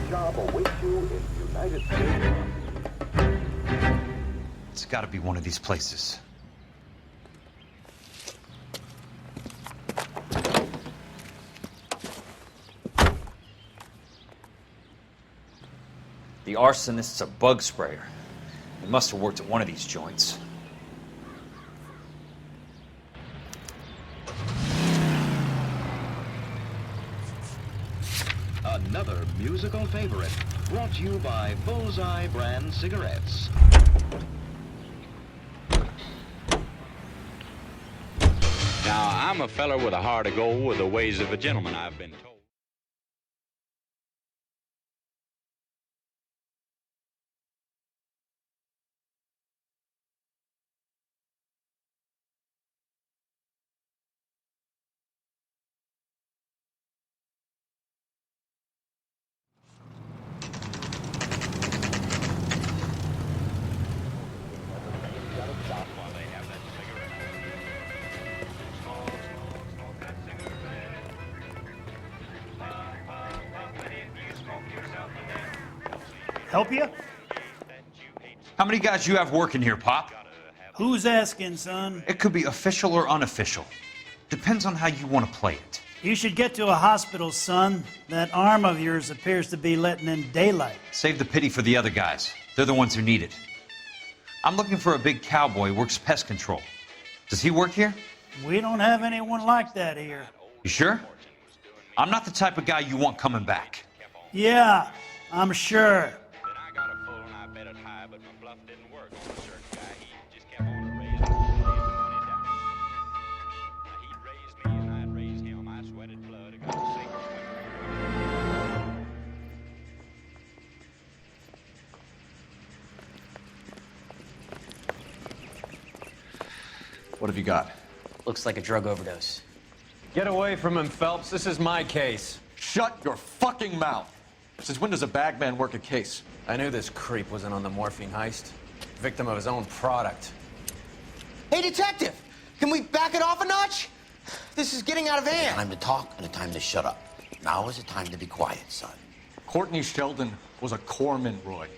job awaits you in the United States. It's gotta be one of these places. The arsonist's a bug sprayer. He must have worked at one of these joints. Another musical favorite, brought to you by Bullseye brand cigarettes. Now, I'm a feller with a heart of gold with the ways of a gentleman, I've been told. Help you? How many guys you have working here, Pop? Who's asking, son? It could be official or unofficial. Depends on how you want to play it. You should get to a hospital, son. That arm of yours appears to be letting in daylight. Save the pity for the other guys. They're the ones who need it. I'm looking for a big cowboy who works pest control. Does he work here? We don't have anyone like that here. You sure? I'm not the type of guy you want coming back. Yeah, I'm sure. Then I got a full and I bet it high, but my bluff didn't work. A certain guy, he just kept on raising the money down. Now, he'd raise me and I'd raise him. I sweated blood. I got to sink or swim. What have you got? Looks like a drug overdose. Get away from him, Phelps. This is my case. Shut your fucking mouth! Since when does a bagman work a case? I knew this creep wasn't on the morphine heist. Victim of his own product. Hey, detective! Can we back it off a notch? This is getting out of hand. Time to talk and a time to shut up. Now is the time to be quiet, son. Courtney Sheldon was a corpsman, Roy.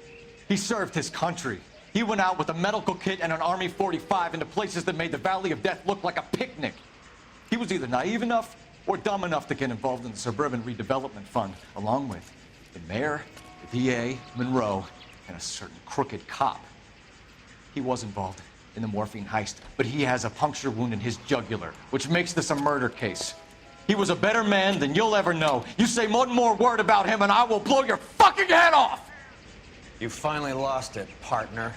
He served his country. He went out with a medical kit and an Army 45 into places that made the Valley of Death look like a picnic. He was either naive enough or dumb enough to get involved in the Suburban Redevelopment Fund, along with the mayor, the DA, Monroe, and a certain crooked cop. He was involved in the morphine heist, but he has a puncture wound in his jugular, which makes this a murder case. He was a better man than you'll ever know. You say one more word about him and I will blow your fucking head off! You finally lost it, partner.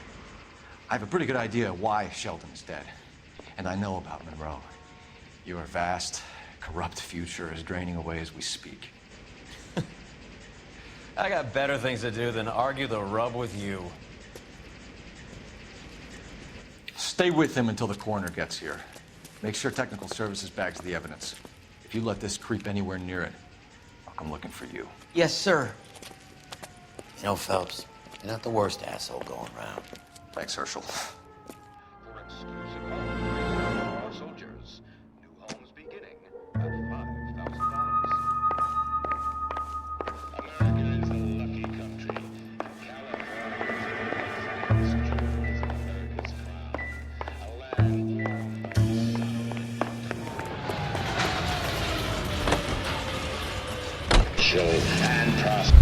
I have a pretty good idea why Sheldon is dead. And I know about Monroe. Your vast, corrupt future is draining away as we speak. I got better things to do than argue the rub with you. Stay with him until the coroner gets here. Make sure technical services bags the evidence. If you let this creep anywhere near it, I'll come looking for you. Yes, sir. You know, Phelps, you're not the worst asshole going around. Thanks, Herschel. For exclusive homes for our soldiers. New homes beginning at $5,000. America is a lucky country. California is America's crown. A land warmed by the sun. Show and prosper.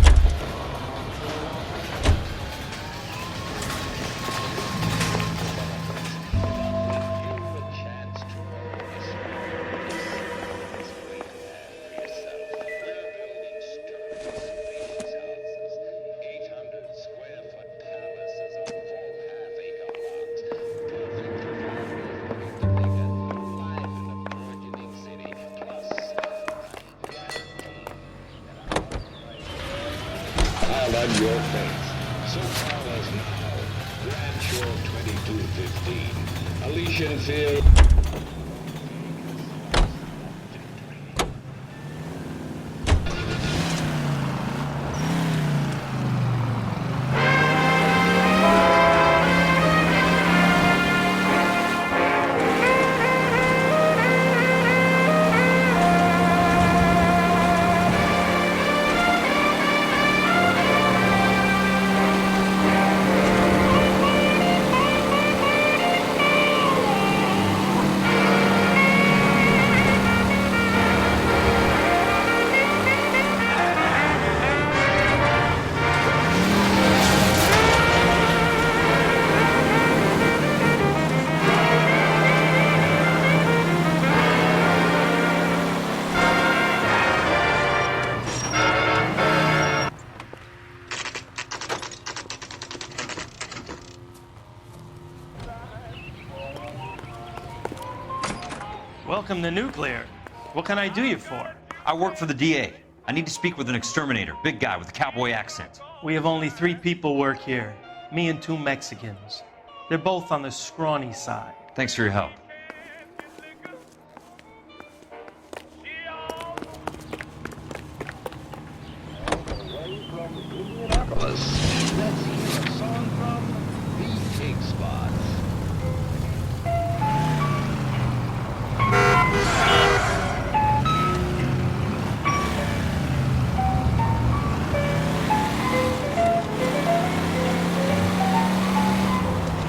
On your face. So far as now, Grand Shore 2215, Elysian Field. Welcome to Nuclear. What can I do you for? I work for the DA. I need to speak with an exterminator, big guy with a cowboy accent. We have only 3 people work here. Me and 2 Mexicans. They're both on the scrawny side. Thanks for your help. Let's hear a song from the Big Spots.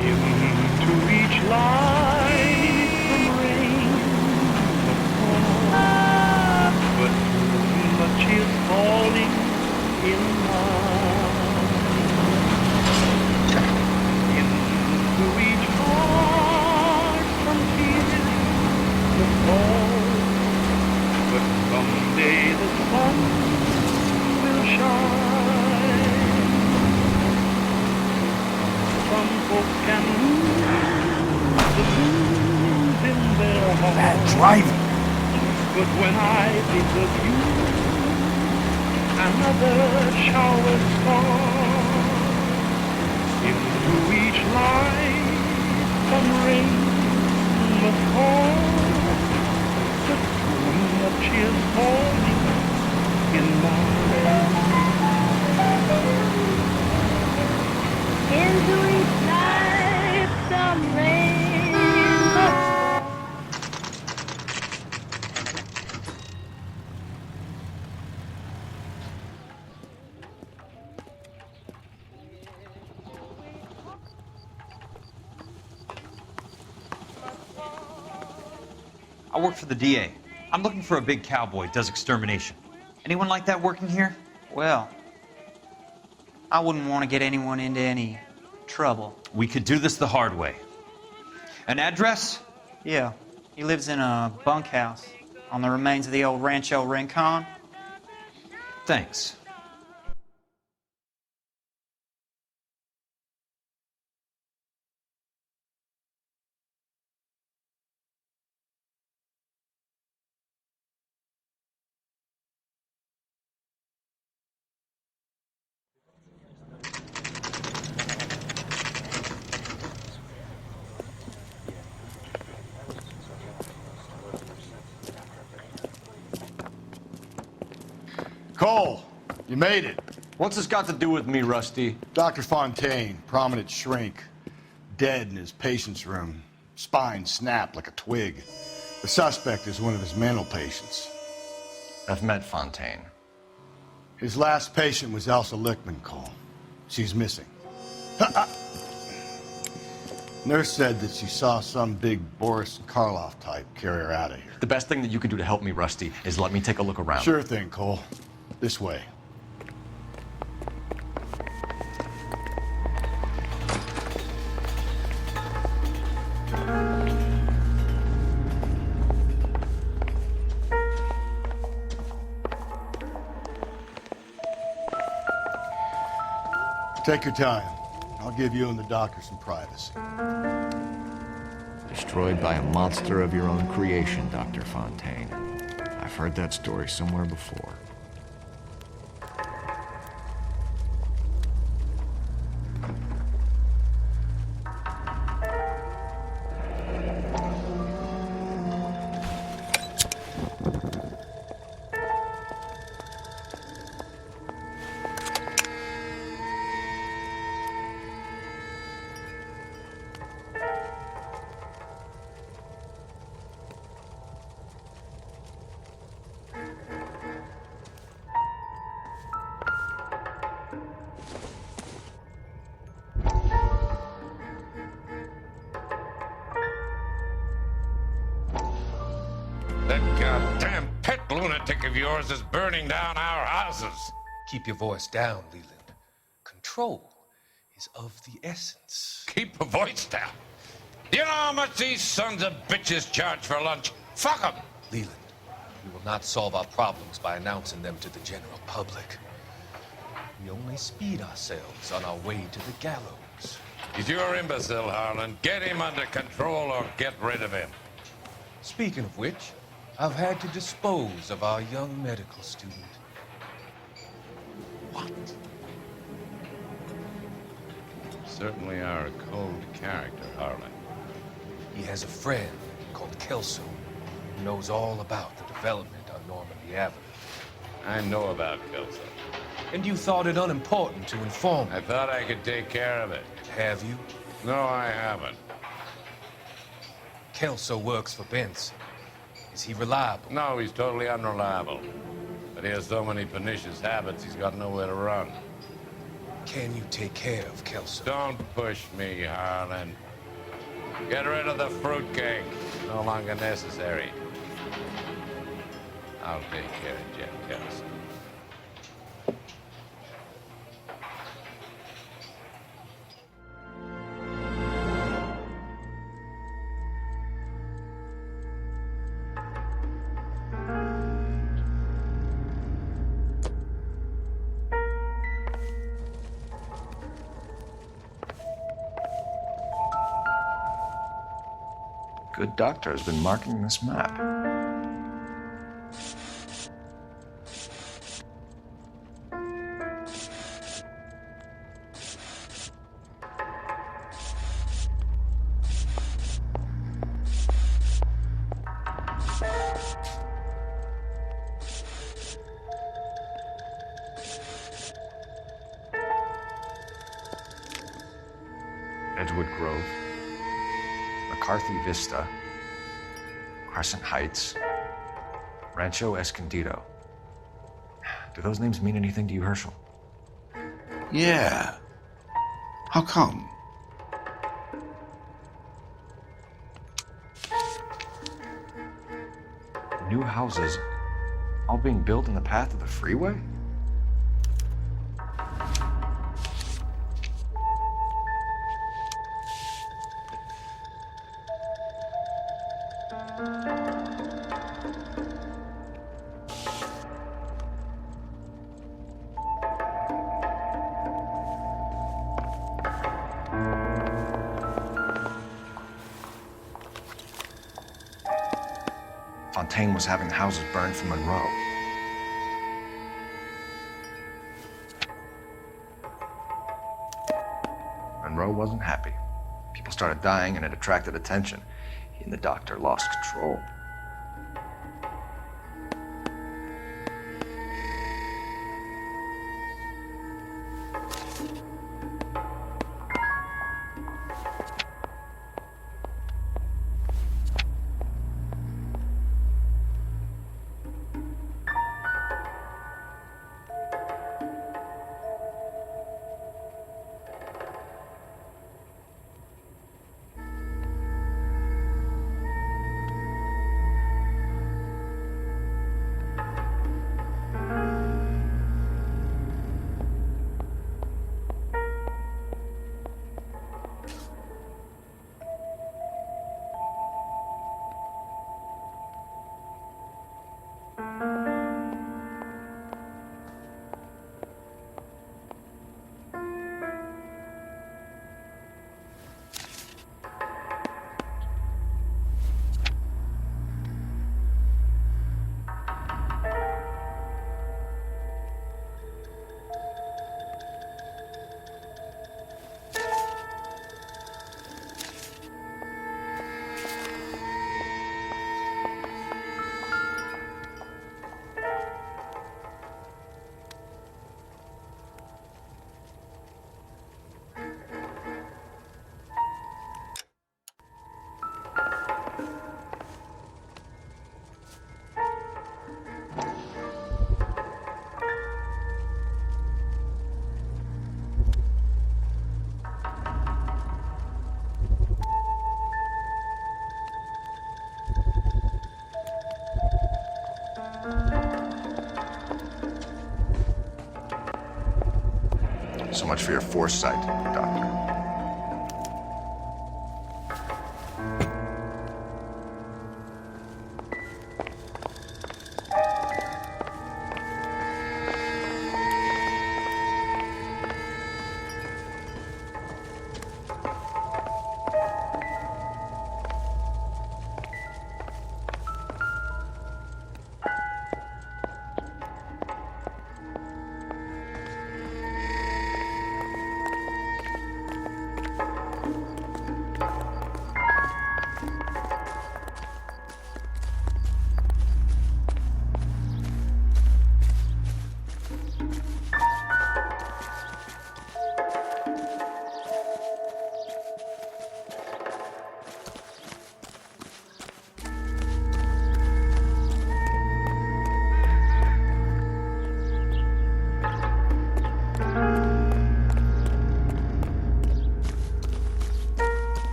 Into each light from rain but too much is falling in love. Into each heart some tears will fall, but someday the sun will shine. Some folks can lose the blues in their heart. Bad driving. But when I think of you, another shower falls. Into each line some rain must fall, but too much is falling in mine. Into each night some rain must fall. I work for the DA. I'm looking for a big cowboy who does extermination. Anyone like that working here? Well, I wouldn't want to get anyone into any trouble. We could do this the hard way. An address? Yeah, he lives in a bunkhouse on the remains of the old Rancho Rincon. Thanks. Cole, you made it. What's this got to do with me, Rusty? Dr. Fontaine, prominent shrink, dead in his patient's room, spine snapped like a twig. The suspect is one of his mental patients. I've met Fontaine. His last patient was Elsa Lichtman, Cole. She's missing. Nurse said that she saw some big Boris Karloff type carry her out of here. The best thing that you can do to help me, Rusty, is let me take a look around. Sure thing, Cole. This way. Take your time. I'll give you and the doctor some privacy. Destroyed by a monster of your own creation, Dr. Fontaine. I've heard that story somewhere before. That goddamn pet lunatic of yours is burning down our houses. Keep your voice down, Leland. Control is of the essence. Keep your voice down. Do you know how much these sons of bitches charge for lunch? Fuck them. Leland, we will not solve our problems by announcing them to the general public. We only speed ourselves on our way to the gallows. He's your imbecile, Harlan. Get him under control or get rid of him. Speaking of which, I've had to dispose of our young medical student. What? Certainly are a cold character, Harlan. He has a friend called Kelso who knows all about the development on Normandy Avenue. I know about Kelso. And you thought it unimportant to inform me. I thought I could take care of it. Have you? No, I haven't. Kelso works for Benson. Is he reliable? No, he's totally unreliable. But he has so many pernicious habits, he's got nowhere to run. Can you take care of Kelso? Don't push me, Harlan. Get rid of the fruitcake. No longer necessary. I'll take care of Jeff Kelso. Good doctor has been marking this map. Edgewood Grove, McCarthy Vista, Crescent Heights, Rancho Escondido. Do those names mean anything to you, Herschel? Yeah. How come? New houses all being built in the path of the freeway? Fontaine was having the houses burned from Monroe. Monroe wasn't happy. People started dying and it attracted attention. He and the doctor lost control. So much for your foresight, Doctor.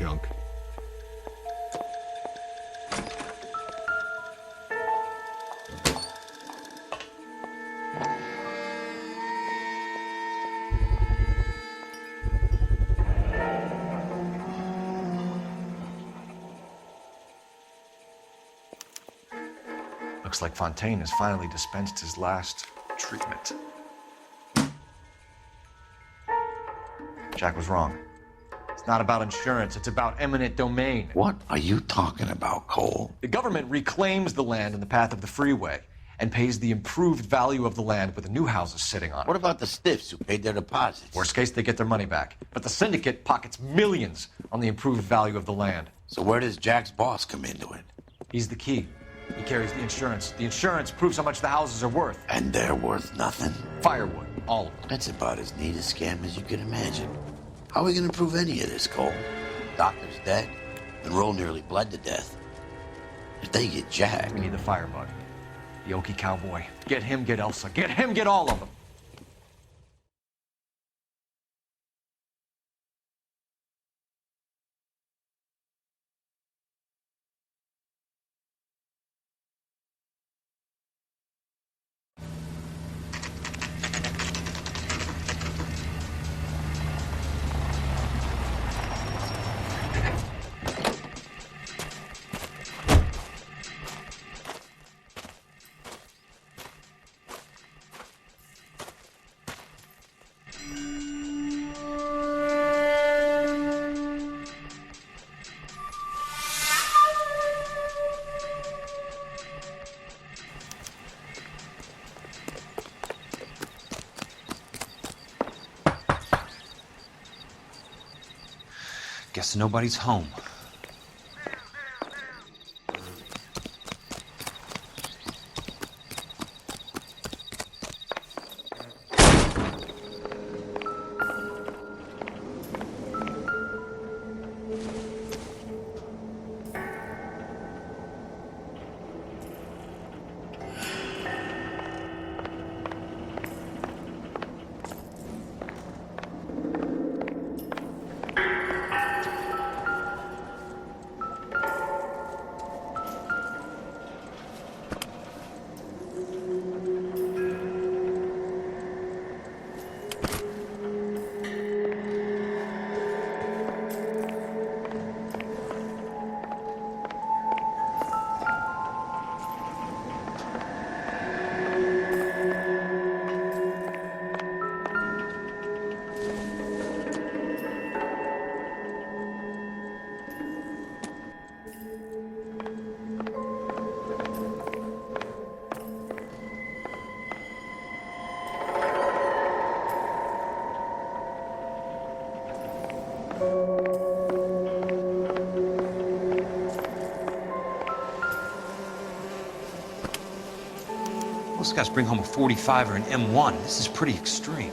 junk. Looks like Fontaine has finally dispensed his last treatment. Jack was wrong. It's not about insurance, it's about eminent domain. What are you talking about, Cole? The government reclaims the land in the path of the freeway and pays the improved value of the land with the new houses sitting on it. What about the stiffs who paid their deposits? Worst case, they get their money back. But the syndicate pockets millions on the improved value of the land. So where does Jack's boss come into it? He's the key. He carries the insurance. The insurance proves how much the houses are worth. And they're worth nothing? Firewood, all of them. That's about as neat a scam as you can imagine. How are we gonna prove any of this, Cole? Doctor's dead, and Roll nearly bled to death. If they get Jack... We need the firebug. The Okie cowboy. Get him, get Elsa. Get him, get all of them. Guess nobody's home. Most guys bring home a 45 or an M1. This is pretty extreme.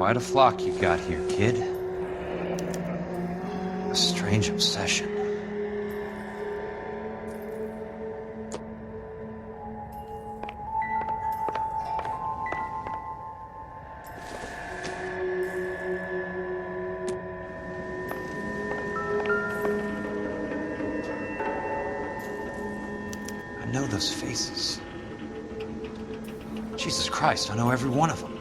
Quite a flock you got here, kid. A strange obsession. I know those faces. Jesus Christ, I know every one of them.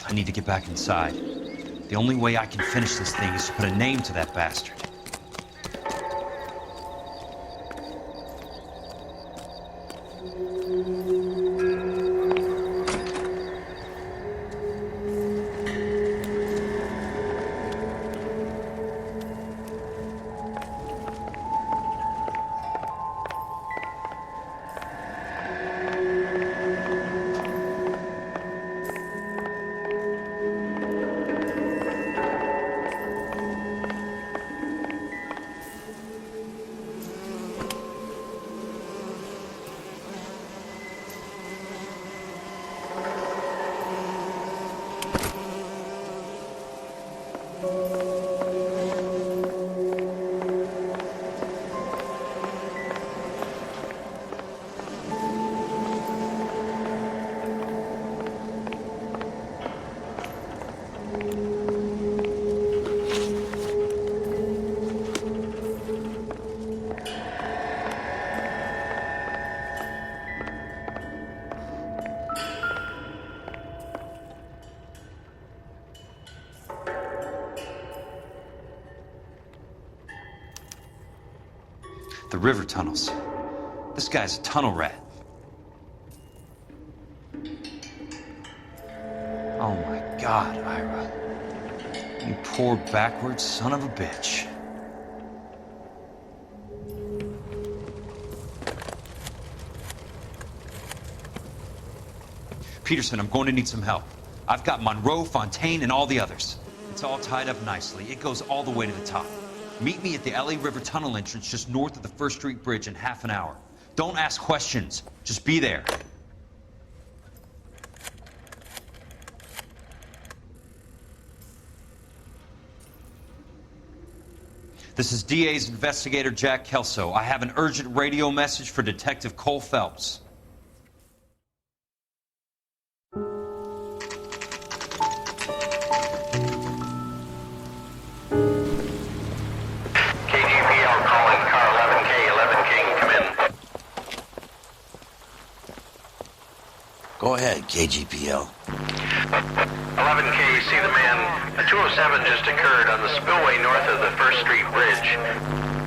I need to get back inside. The only way I can finish this thing is to put a name to that bastard. The river tunnels. This guy's a tunnel rat. Oh my God, Ira. You poor backward son of a bitch. Peterson, I'm going to need some help. I've got Monroe, Fontaine, and all the others. It's all tied up nicely. It goes all the way to the top. Meet me at the L.A. River Tunnel entrance just north of the First Street Bridge in half an hour. Don't ask questions. Just be there. This is DA's investigator Jack Kelso. I have an urgent radio message for Detective Cole Phelps. Go ahead, KGPL. 11K, see the man. A 207 just occurred on the spillway north of the First Street Bridge.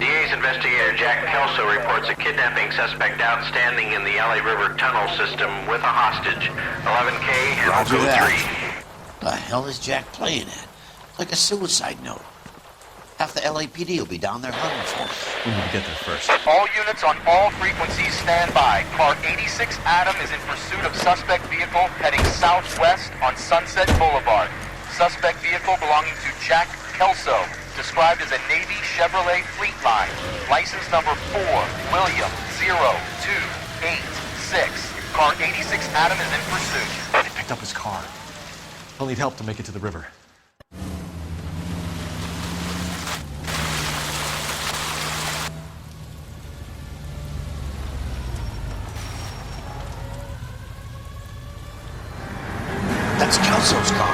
DA's investigator Jack Kelso reports a kidnapping suspect outstanding in the LA River tunnel system with a hostage. 11K, and Roger also that. 3. The hell is Jack playing at? Like a suicide note. Half the LAPD will be down there hunting for him. We need to get there first. All units on all frequencies stand by. Car 86 Adam is in pursuit of suspect vehicle heading southwest on Sunset Boulevard. Suspect vehicle belonging to Jack Kelso, described as a Navy Chevrolet Fleetline. License number 4, William 0286. Car 86 Adam is in pursuit. They picked up his car. I'll need help to make it to the river. That's Kelso's car.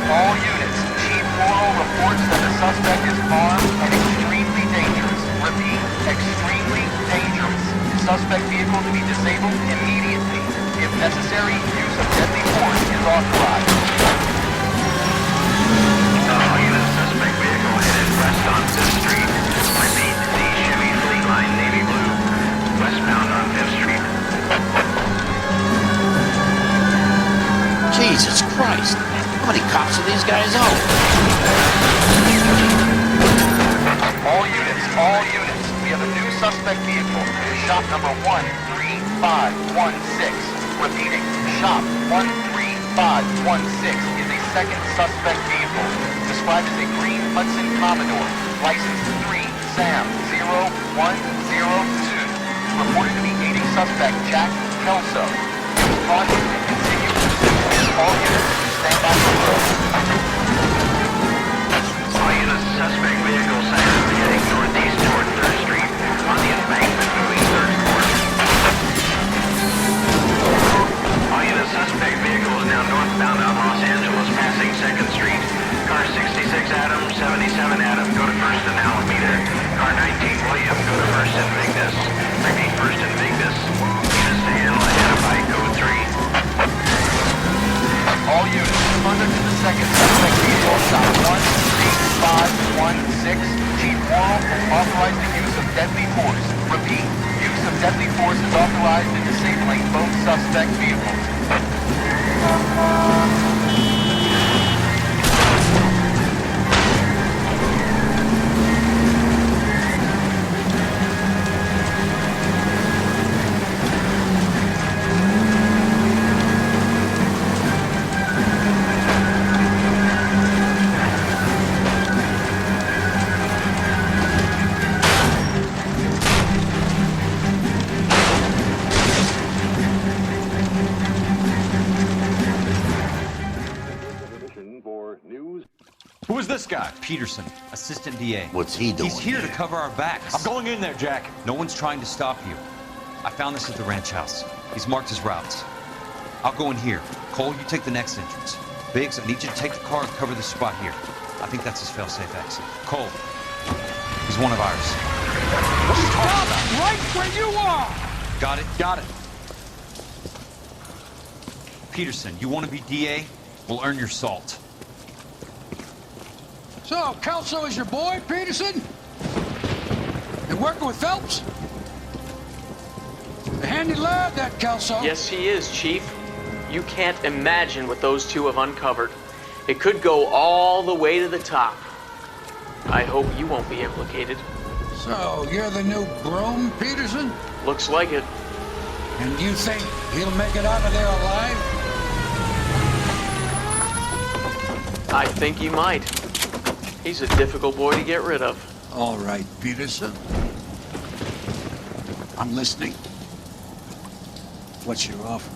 All units, Chief Morrow reports that the suspect is armed and extremely dangerous. Repeat, extremely dangerous. Suspect vehicle to be disabled immediately. If necessary, use of deadly force is authorized. Suspect vehicle headed west on 5th Street. Repeat, the Chevy Fleetline Navy Blue. Westbound on 5th Street. Jesus Christ. How many cops do these guys own? All units, we have a new suspect vehicle. Shop number 13516. Repeating, shop 13516 is a second suspect vehicle, described as a green Hudson Commodore, license 3 Sam 0102, reported to be aiding suspect Jack Kelso. Caution and continue pursuit. All units, stand by for road. All units, suspect vehicle sighted heading northeast toward 3rd Street on the embankment between 3rd and 4th. All units, suspect vehicle is now northbound on Los Angeles, passing 2nd Street. Car 66 Adam, 77 Adam, go to 1st and Alameda. Car 19 William, go to 1st and Vigna. second suspect vehicle, stop 13516. Chief Worrell has authorized the use of deadly force. Repeat, use of deadly force is authorized in disabling both suspect vehicles. Who is this guy? Peterson, assistant DA. What's he doing He's here to here? cover our backs. I'm going in there, Jack. No one's trying to stop you. I found this at the ranch house. He's marked his routes. I'll go in here. Cole, you take the next entrance. Biggs, I need you to take the car and cover this spot here. I think that's his fail-safe exit. Cole, he's one of ours. What are you talking about? Right where you are! Got it? Got it. Peterson, you want to be DA? We'll earn your salt. So, Kelso is your boy, Peterson? Been working with Phelps? A handy lad, that Kelso. Yes, he is, Chief. You can't imagine what those two have uncovered. It could go all the way to the top. I hope you won't be implicated. So, you're the new broom, Peterson? Looks like it. And you think he'll make it out of there alive? I think he might. He's a difficult boy to get rid of. All right, Peterson. I'm listening. What's your offer?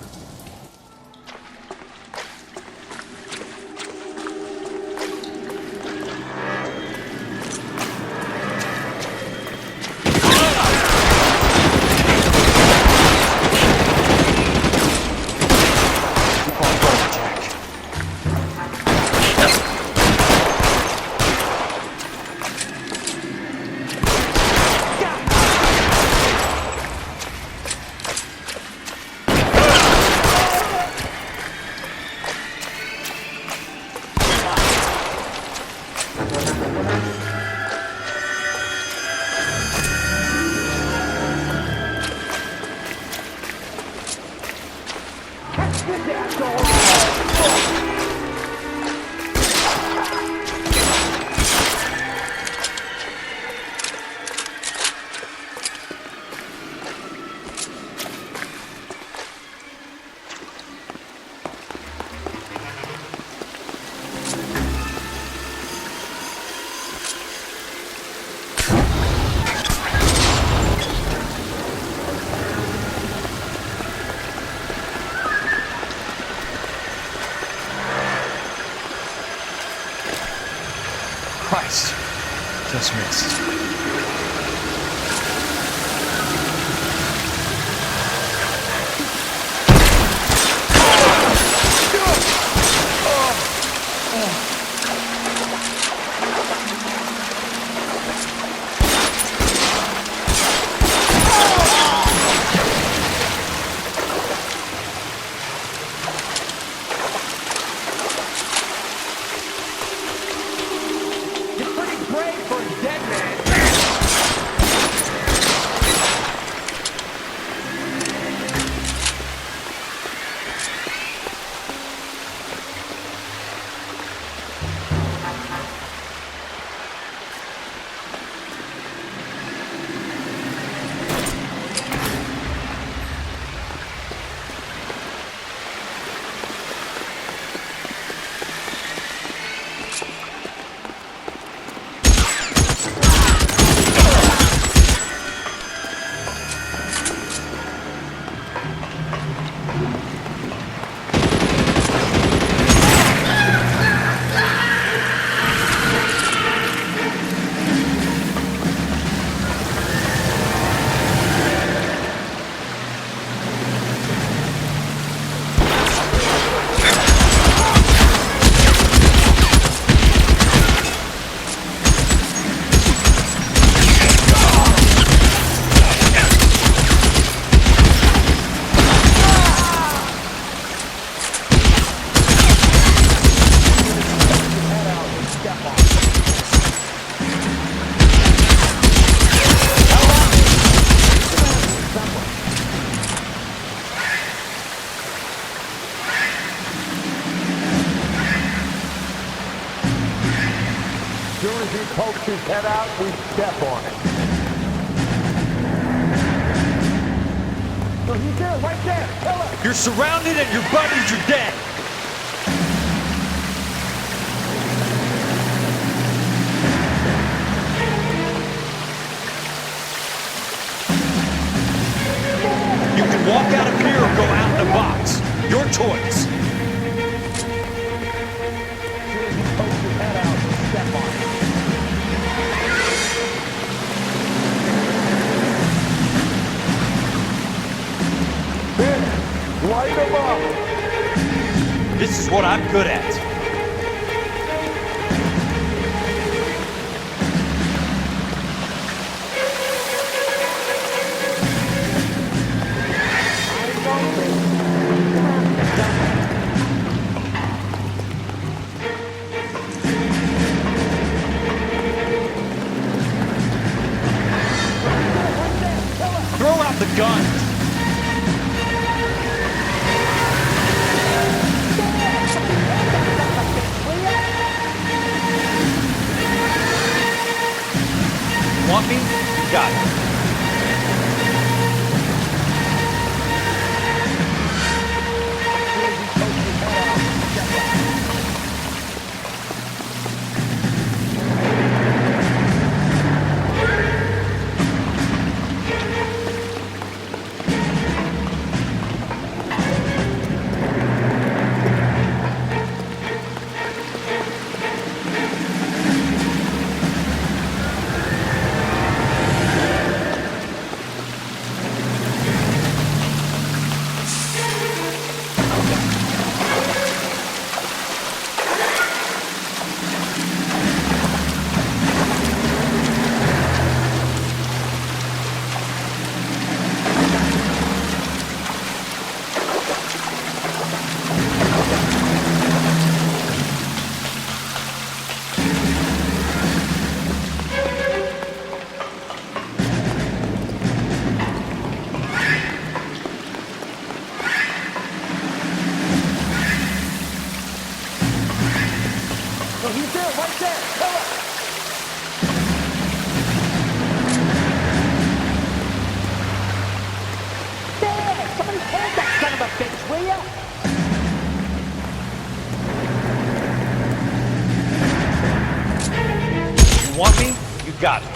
Christ. Just missed. soon as he pokes his head out, we step on it. So he's there, right there. Kill him. You're surrounded and your buddies are dead. You can walk out of here or go out in a box. Your choice. Light him up! This is what I'm good at. Throw out the guns. Want me? You got it. So he's there, right there. Kill him. There! Somebody hold that son of a bitch, will ya? You want me? You got me.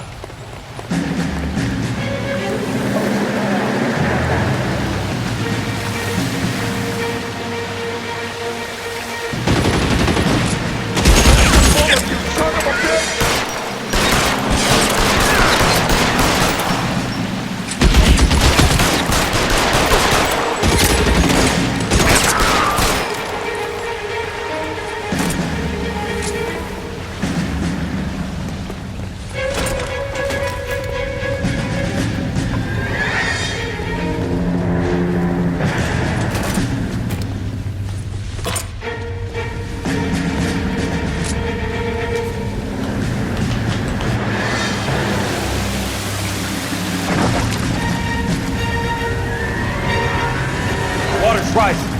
Water's rising.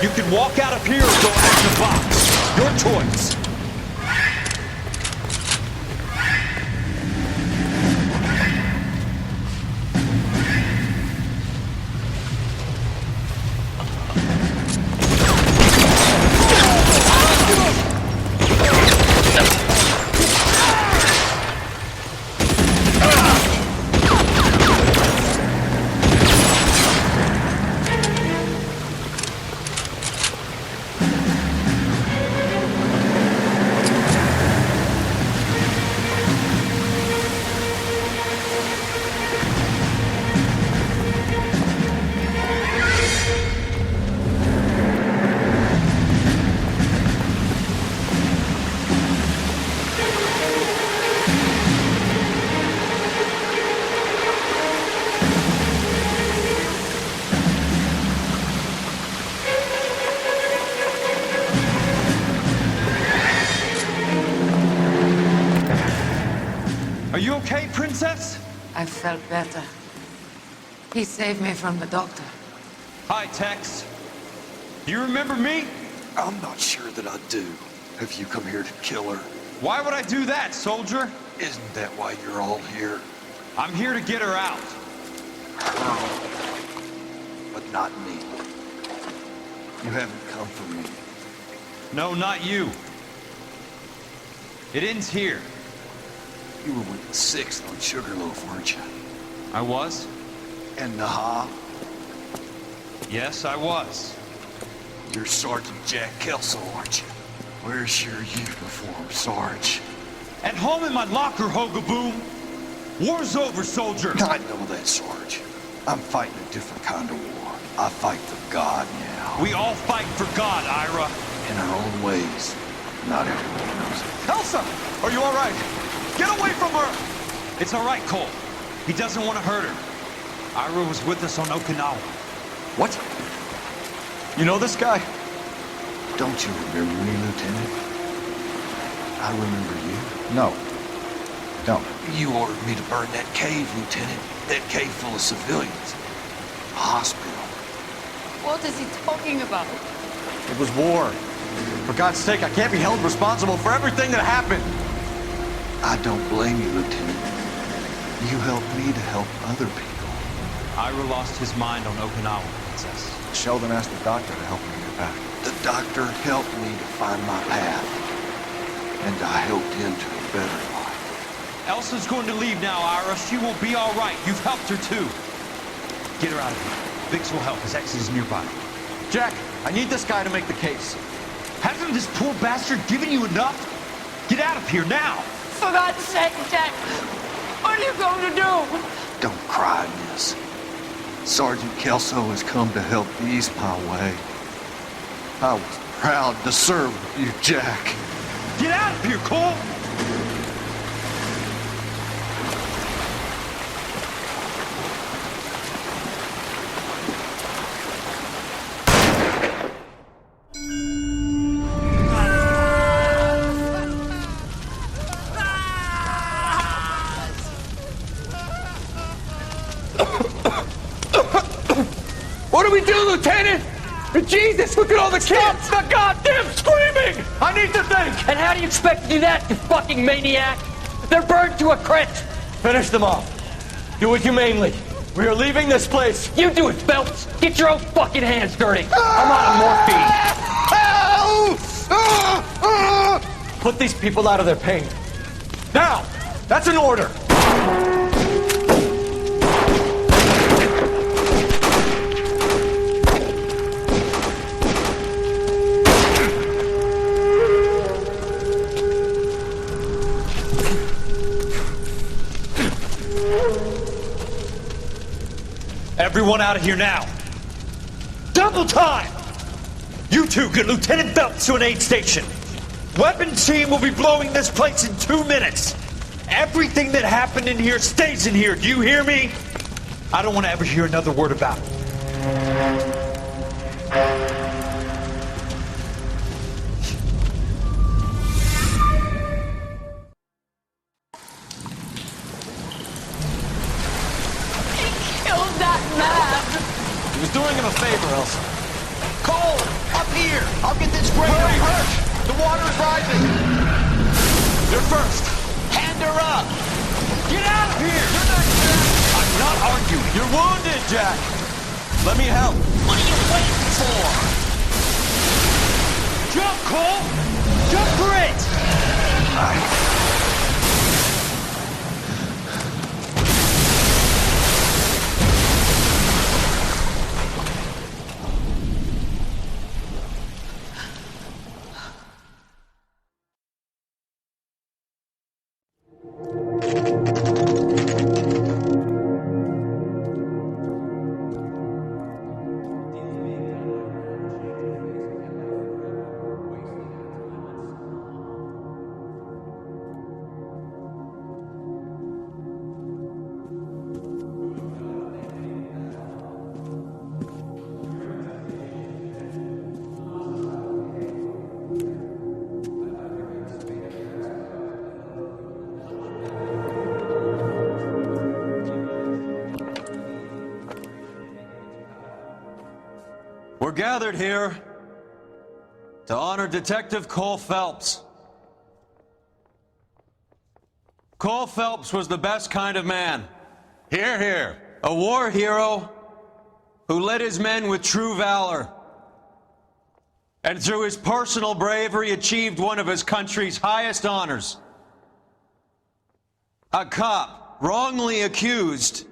You can walk out of here or go out in the box. Your choice. felt better. He saved me from the doctor. Hi, Tex. Do you remember me? I'm not sure that I do. Have you come here to kill her? Why would I do that, soldier? Isn't that why you're all here? I'm here to get her out. Her. But not me. You haven't come for me. No, not you. It ends here. You were with the 6th on Sugarloaf, weren't you? I was? And Naha? Yes, I was. You're Sergeant Jack Kelso, aren't you? Where's your uniform, Sarge? At home in my locker, Hogaboom. War's over, soldier. I know that, Sarge. I'm fighting a different kind of war. I fight for God now. We all fight for God, Ira. In our own ways. Not everyone knows it. Elsa! Are you all right? Get away from her! It's all right, Cole. He doesn't want to hurt her. Ira was with us on Okinawa. What? You know this guy? Don't you remember me, Lieutenant? I remember you. No. Don't. You ordered me to burn that cave, Lieutenant. That cave full of civilians. A hospital. What is he talking about? It was war. For God's sake, I can't be held responsible for everything that happened. I don't blame you, Lieutenant. You helped me to help other people. Ira lost his mind on Okinawa, Princess. Sheldon asked the doctor to help him get back. The doctor helped me to find my path. And I helped him to a better life. Elsa's going to leave now, Ira. She will be all right. You've helped her, too. Get her out of here. Biggs will help. His exit is nearby. Jack, I need this guy to make the case. Hasn't this poor bastard given you enough? Get out of here now! For God's sake, Jack! What are you going to do? Don't cry, miss. Sergeant Kelso has come to help ease my way. I was proud to serve with you, Jack. Get out of here, Cole! What do we do, Lieutenant? Jesus, look at all the kids! Stop the goddamn screaming! I need to think! And how do you expect to do that, you fucking maniac? They're burned to a crisp! Finish them off. Do it humanely. We are leaving this place. You do it, Phelps! Get your own fucking hands dirty! I'm out of morphine! Put these people out of their pain. Now! That's an order! Everyone out of here now. Double time! You two get Lieutenant Phelps to an aid station. Weapons team will be blowing this place in 2 minutes. Everything that happened in here stays in here. Do you hear me? I don't want to ever hear another word about it. He was doing him a favor, Elsa. Cole, up here! I'll get this breaker. Hurry, hurry! The water is rising! You're first! Hand her up! Get out of here! You're not Jack! I'm not arguing. You're wounded, Jack! Let me help. What are you waiting for? Jump, Cole! Jump for it! We're gathered here to honor Detective Cole Phelps. Cole Phelps was the best kind of man. Hear, hear. A war hero who led his men with true valor. And through his personal bravery achieved one of his country's highest honors. A cop, wrongly accused,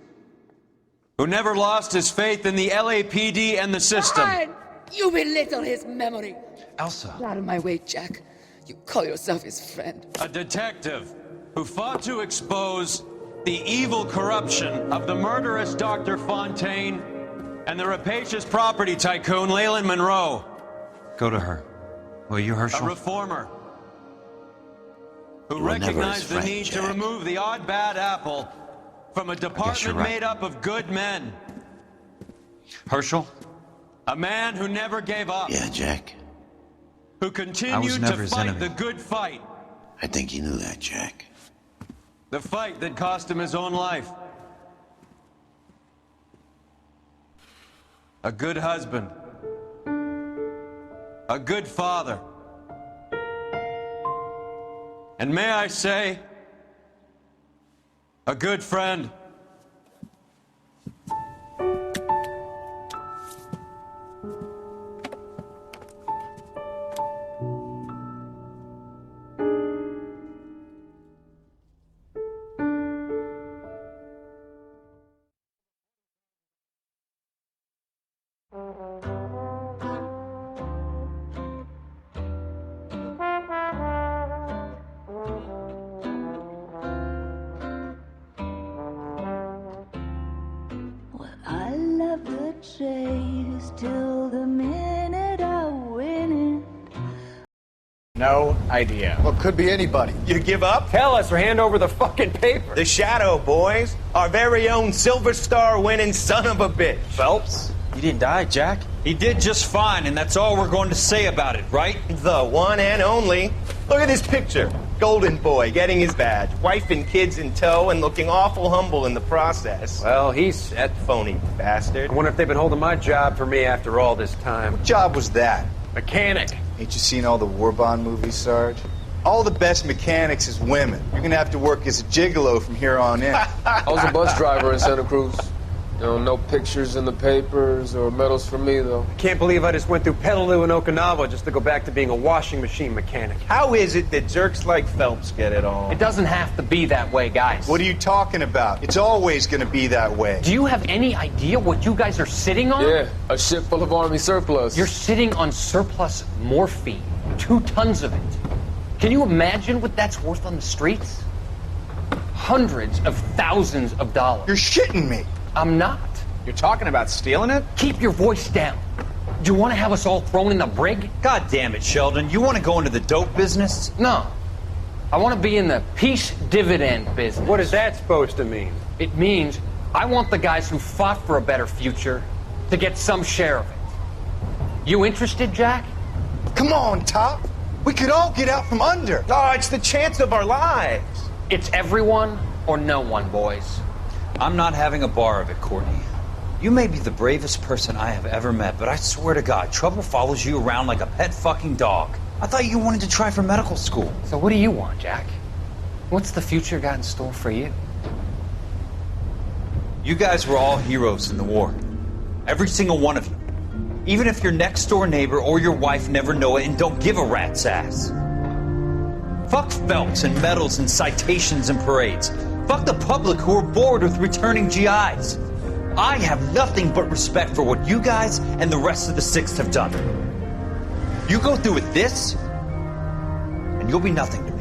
who never lost his faith in the LAPD and the system. God, you belittle his memory. Elsa. Get out of my way, Jack. You call yourself his friend. A detective who fought to expose the evil corruption of the murderous Dr. Fontaine and the rapacious property tycoon Leyland Monroe. Go to her. Will you, Herschel? A reformer who You were never his recognized the friend, need to Jack. remove the odd bad apple from a you're department right. made up of good men. Herschel? A man who never gave up. Yeah, Jack. Who I was continued never to his fight enemy. the good fight. I think you knew that, Jack. The fight that cost him his own life. A good husband. A good father. And may I say, a good friend. I love the chase till the minute I win it. No idea. Well, could be anybody. You give up? Tell us or hand over the fucking paper. The Shadow, boys. Our very own Silver Star winning son of a bitch. Phelps? You didn't die, Jack. He did just fine, and that's all we're going to say about it, right? The one and only. Look at this picture. Golden boy getting his badge, wife and kids in tow, and looking awful humble in the process. Well, he's set. Phony bastard. I wonder if they've been holding my job for me after all this time. What job was that? Mechanic. Ain't you seen all the war bond movies, Sarge? All the best mechanics is women. You're gonna have to work as a gigolo from here on in. I was a bus driver in Santa Cruz. No pictures in the papers or medals for me, though. I can't believe I just went through Petaloo and Okinawa just to go back to being a washing machine mechanic. How is it that jerks like Phelps get it all? It doesn't have to be that way, guys. What are you talking about? It's always gonna be that way. Do you have any idea what you guys are sitting on? Yeah, a ship full of Army surplus. You're sitting on surplus morphine. 2 tons of it. Can you imagine what that's worth on the streets? Hundreds of thousands of dollars. You're shitting me. I'm not. You're talking about stealing it? Keep your voice down. Do you want to have us all thrown in the brig? God damn it, Sheldon. You want to go into the dope business? No. I want to be in the peace dividend business. What is that supposed to mean? It means I want the guys who fought for a better future to get some share of it. You interested, Jack? Come on, Top. We could all get out from under. Oh, it's the chance of our lives. It's everyone or no one, boys. I'm not having a bar of it, Courtney. You may be the bravest person I have ever met, but I swear to God, trouble follows you around like a pet fucking dog. I thought you wanted to try for medical school. So what do you want, Jack? What's the future got in store for you? You guys were all heroes in the war. Every single one of you. Even if your next door neighbor or your wife never know it and don't give a rat's ass. Fuck Phelps and medals and citations and parades. Fuck the public who are bored with returning GIs. I have nothing but respect for what you guys and the rest of the Sixth have done. You go through with this, and you'll be nothing to me.